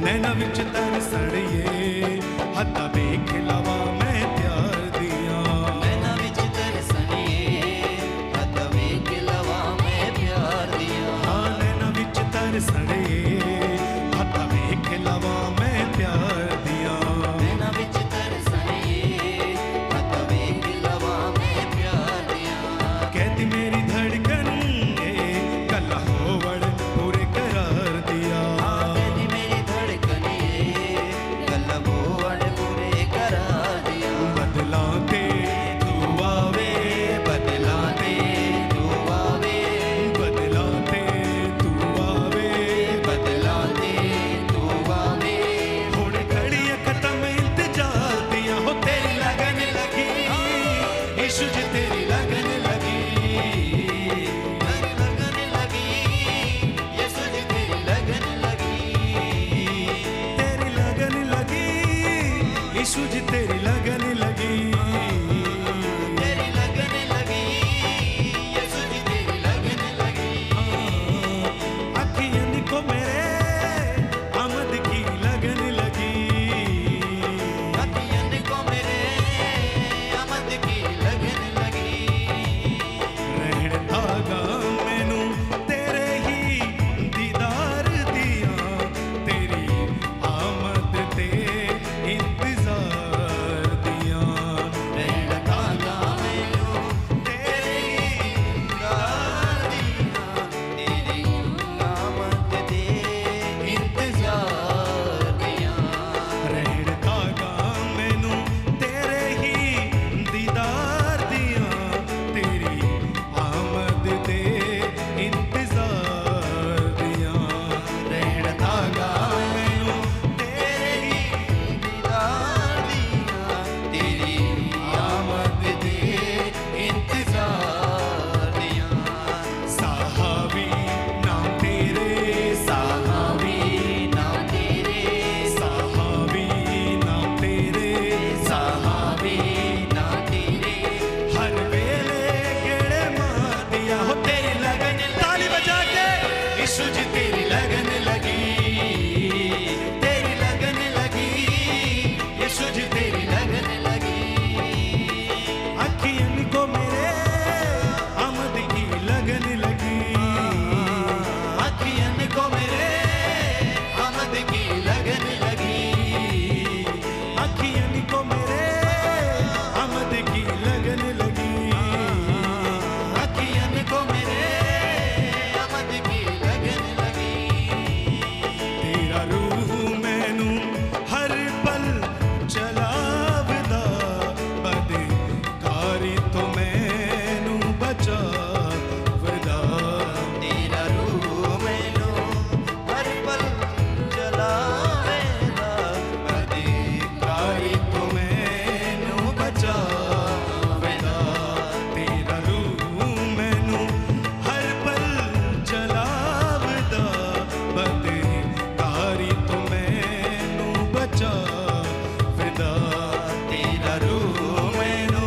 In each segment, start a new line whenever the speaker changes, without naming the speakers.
नैना विच तरसणिए हत्था वेख लवा मैं प्यार दिया।
नैना विच तरसणिए हत्था वेख लवा मैं प्यार दिया।
हाँ नैना विच तरसणिए हत्था वेख लवा मैं प्यार दिया।
नैना विच तरसणिए हत्था वेख लवा मैं प्यार दिया।
कहती मेरी धड़कन कल होवड़ पूरे करार दिया।
कहती मेरी धड़कन कल होवड़ पूरे करार दिया।
बदलाते तू आवे
बदलाते तू आवे
बदलाते तू आवे
बदलाते तू आवे।
हुण घड़ी खत्म इंतजार दिया हो तेरी लगन लगी इश्क च तेरी लगन लगी।
लगन लगी यीशु जी तेरी लगन लगी।
तेरी लगन लगी इश्क च तेरी लगन लगी।
तेरी लगन लगी यीशु जी तेरी लगन लगी।
अखियन को मेरे आमद की लगन लगी।
अखियन को मेरे आमद की लगन लगी।
रहण धागा मैनू तेरे ही दीदार दिया। तेरी आमद ते इंतजार दिया।
रहण धागा मैनू तेरे ही दीदार दिया। तेरी आमद दे इंतजार दिया।
रहण धागा मैनू तेरे ही दीदार दिया। तेरी आमद दे इंतजार दिया। रहण धागा मैनू
तेरे ही दीदार दिया। तेरी आमद दे इंतजार दिया।
साहावी नाम तेरे
साहावी नाम तेरे
साहावी नाम तेरे
साहावी नाम तेरे।
हर वेले गेड़े मार दिया हो तेरी लगन। ताली बजा के यीशु जी तेरी लगन लगी।
तेरी लगन लगी यीशु जी तेरी लगन लगी।
अखियन को मेरे आमद की लगन लगी।
अखियन को मेरे आमद की लगन लगी।
अखियन को मेरे आमद की लगन लगी।
अखियन को मेरे आमद की लगन लगी।
तेरा रूह मैनू हर पल चलावदा। बदकारी तो मैनू बचावदा।
तेरा रूह मैनू हर पल चलावेगा। अधिकारी
तो मैनू बचावदा। तेरा रूह मैनू हर पल चलावदा। बदकारी तो मैनू बचावदा। तेरा रूह मैनू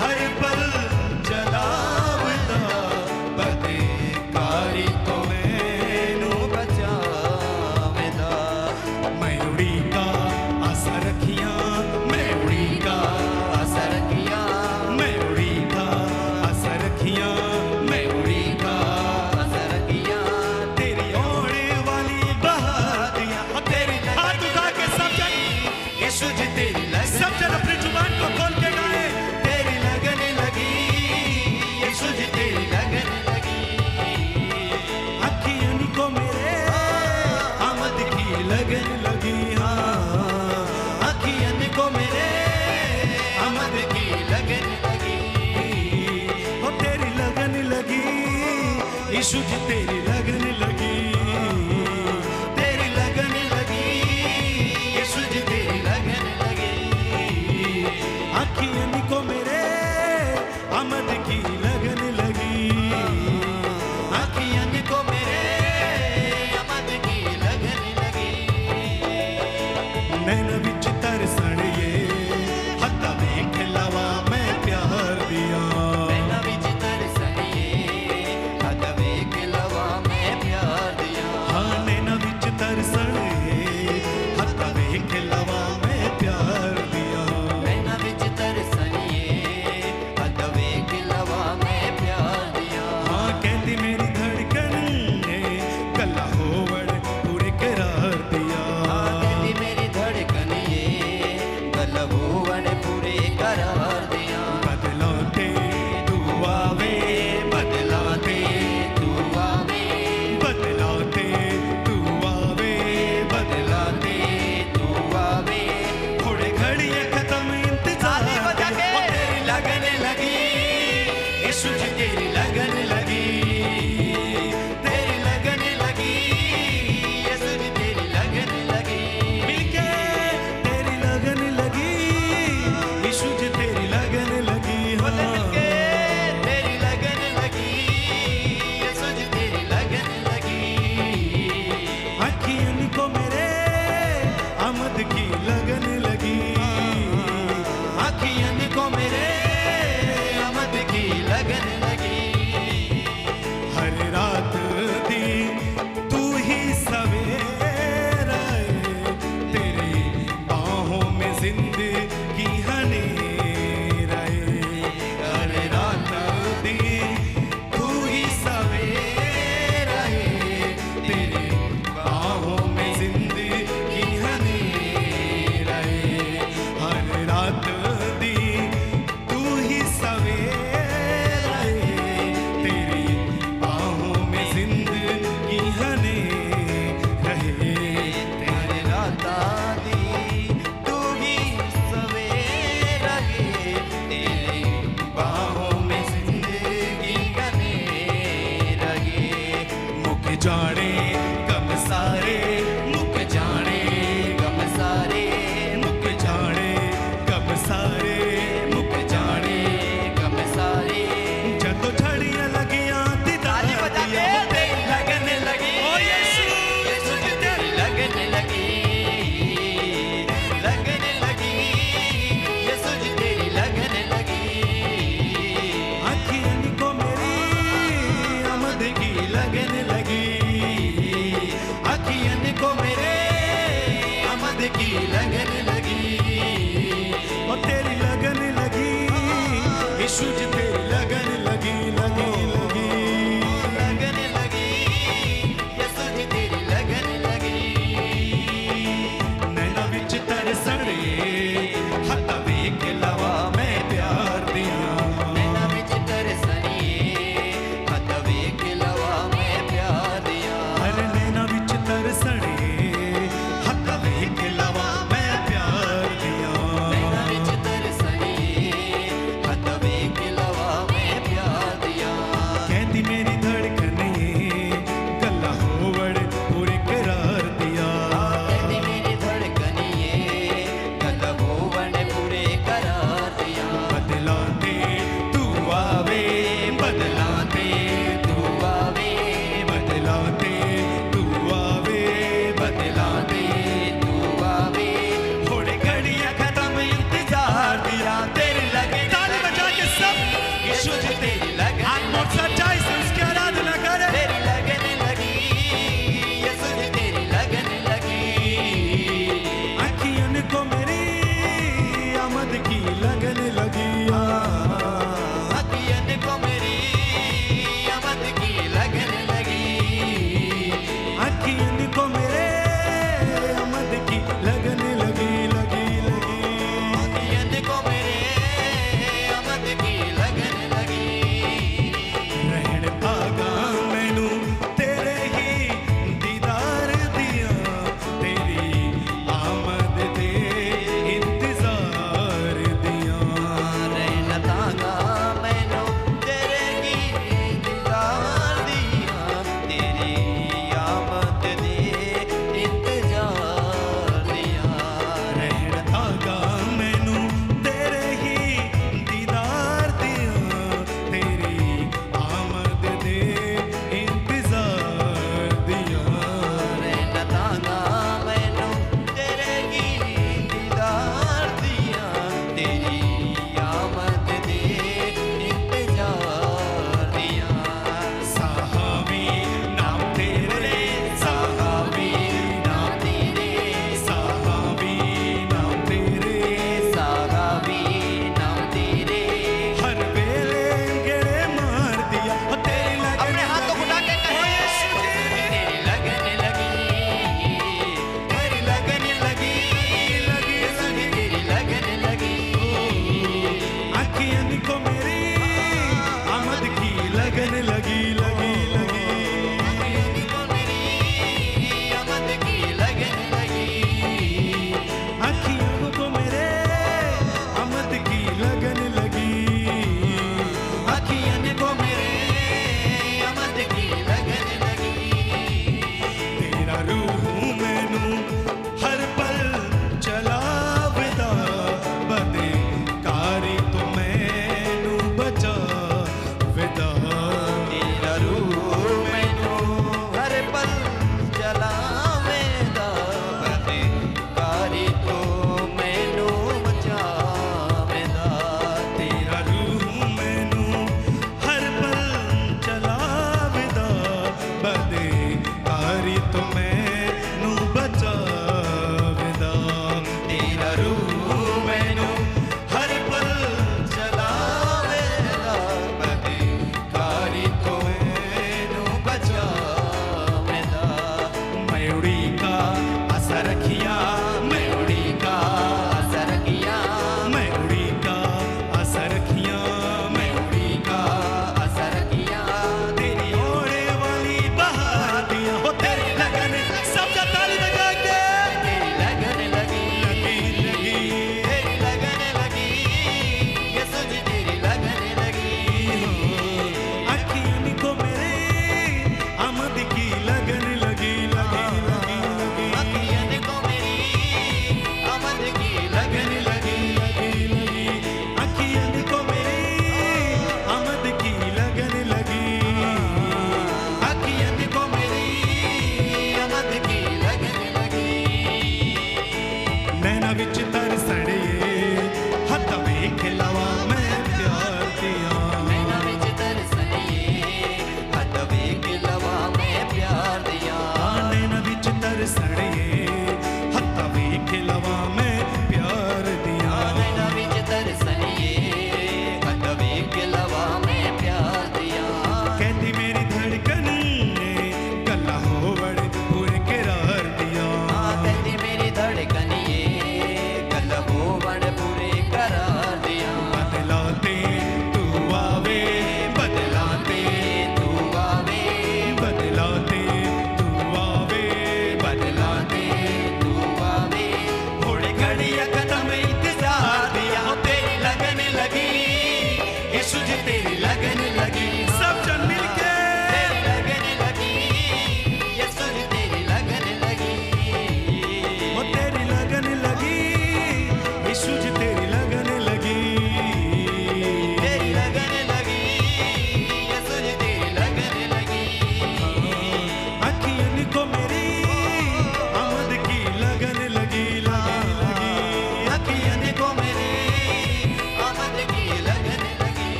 हर पल चलावदा। बदकारी तो मैनू
बचावेगा।
मैं उड़ीका आशा रखियां। मैं उड़ीका
आशा रखिया
मैं उड़ीका आशा रखियां। मैं उड़ीका
आशा रखिया।
तेरी ओढ़े वाली बहादियां और तेरी हाथ उठा के सब जन यीशु जी तेरी लगन। सब जन अपनी जुबान को खोल के गाए
तेरी लगन लगी यीशु जी तेरी लगन लगी।
अखियन को मेरे आमद की लगन लगी। हाँ
अखियन को मेरे आमद की लगन लगी।
ओ तेरी लगन लगी यीशु जी तेरी लगन लगी।
तेरी लगन लगी यीशु जी तेरी लगन लगी।
अखियन को मेरे आमद की लगन लगी।
अखियन को मेरे आमद की लगन लगी।
नैन विच तरसणिए हत्था वेख लवा मैं प्यार दिया।
नैना विच तरसणिए हत्था वेख लवा खुद की लगन लगी
और तेरी लगन लगी यीशु जी तेरी लगन लगी लगी लगी
लगन लगी यसु जी तेरी लगन लगी
नैना विच तरसणे हत्थ वेख लवा मैं प्यार दिया
नैना विच तरसणिए हथ वेख लवा मैं प्यार दिया
हर नैना विच तरसणे हत्थ वेख लवा मैं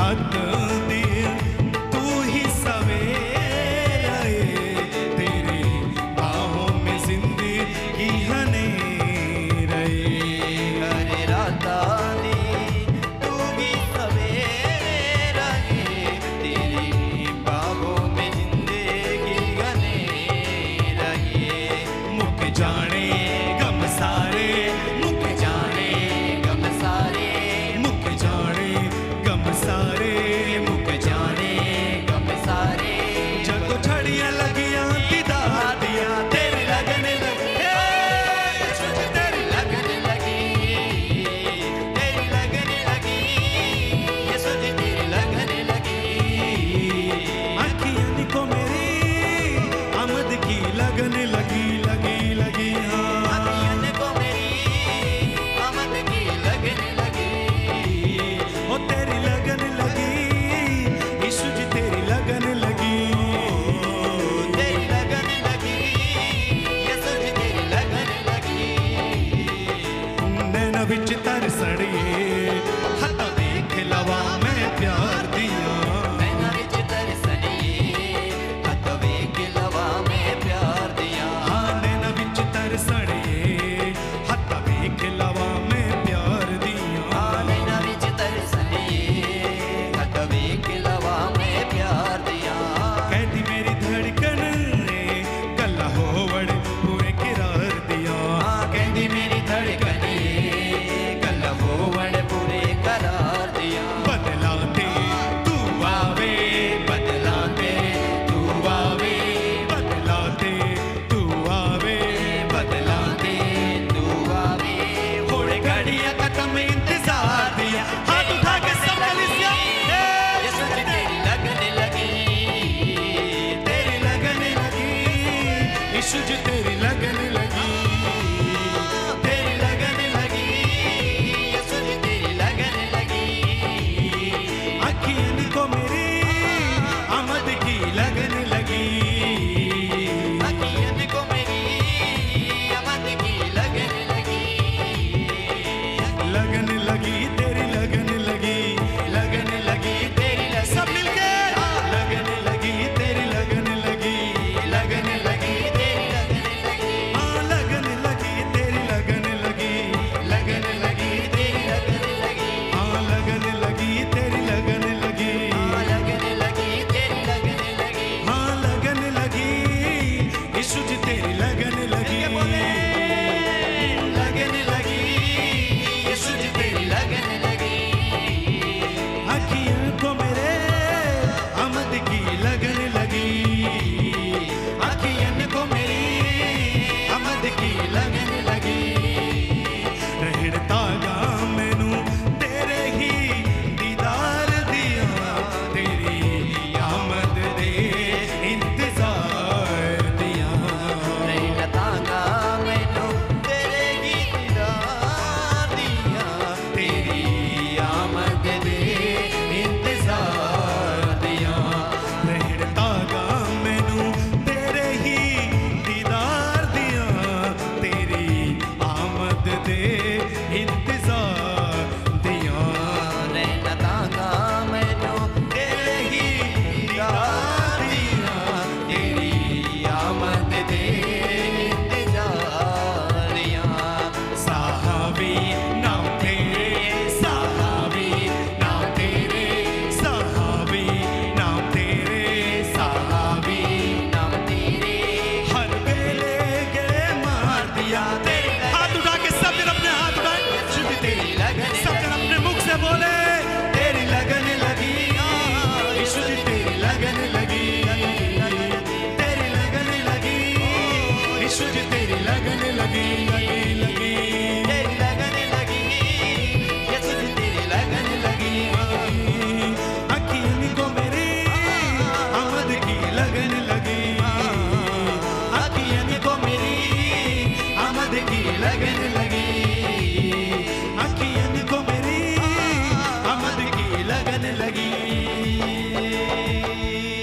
रात दी तू ही सवेरा है, तेरी बाहों में जिंदगी हनेरा है।
हरे राता दी तू भी सवेरा है, तेरी बाहों में जिंदगी हनेरा है।
मुक जाने गम सारे, मुक जाने
गम सारे,
मुक जाने गम सारे, मुक जाने
गम सारे,
जग छड़ियां लगियां दीदार दिया तेरी लगन लगी, यीशु जी तेरी
लगन लगी, तेरी लगन लगी, यीशु जी तेरी लगन लगी।
अखियां को मेरी आमद की लगन लगी, लगी लगी हाँ।
अखियन को मेरी आमद की लगन लगी,
ओ तेरी लगन लगी, यीशु जी तेरी लगन लगी।
तेरी लगन लगी, यीशु जी तेरी लगन लगी।
नैना विच तरसड़िए हत्था देख लवा मैं प्यार दिया।
नैना विच तरसड़िए हत्थ वेख लवा मैं प्यार दिया।
हाँ नैना विच तरसड़िए हत्था देख लवा मैं प्यार दिया।
नैना विच तरसड़िए हत्थ वेख लवा मैं प्यार दिया।
कहती मेरी धड़कन ने गल्ला होवड़ पूरे किरार दिया।
कहती मेरी धड़कन गल होवड़ पूरे करार दिया।
बदलाते तू आवे,
बदलाते तू आवे,
बदलाते तू आवे,
बदलाते तू आवे।
थोड़े घड़ियां खत्म इंतजार दिया। हाथ उठा के सब कलीसिया,
यीशु जी तेरी लगन लगी,
तेरी लगन लगी, यीशु जी तेरी लगन लगी,
तेरी लगन लगी, यीशु जी तेरी लगन लगी।
अखियन को मेरी आमद की लगन लगी।
अखियन को मेरी आमद की लगन लगी।
लगन लगी तेरी लगन लगी, लगन लगी तेरी लगन, सब मिलके लगन लगी तेरी लगन लगी, लगन लगी
तेरी लगन लगी,
हाँ लगन लगी तेरी लगन लगी, लगन लगी
तेरी लगन लगी,
हाँ लगन लगी तेरी लगन लगी,
लगन लगी तेरी लगन लगी।
हाँ लगन लगी, यीशु जी तेरी लगन लगी, लगन लगी,
यीशु जी तेरी लगन लगी।
अखियों को मेरे आमद की लगन लगी, अखियन को मेरी आमद की लगन लगी। रहता गा मैनू तेरे ही दीदार दिया, तेरी आमद दे इंतजार दिया।
नहीं लतांगा मैनू तेरे ही दीदार दिया,
तेरी आमद दे इंतजार दिया। रहता गा मैनू तेरे ही दीदार दिया, तेरी आमद दे इंतजार दिया।
नहीं लतांगा मैनू तेरे ही दीदार दिया,
तेरी आमद दे
इंतजार दिया।
साहाबी नाम तेरे, साहाबी नाम तेरे, साहाबी नाम तेरे, साहाबी
नाम तेरे
हर वेले गले मार दिया। तेरे हाथ उठा के सब जन अपने हाथ उठाए, शुद्ध तेरी लगन, सब जन अपने मुख से बोले तेरी लगन लगी, यीशु जी तेरी लगन लगी, तेरी लगन लगी, यीशु जी तेरी लगन लगी, लगी लगी
तेरी लगन लगी, यीशु जी तेरी लगन लगी।
अखियन को मेरी आमद की लगन लगी, अखियन को मेरी आमद की लगन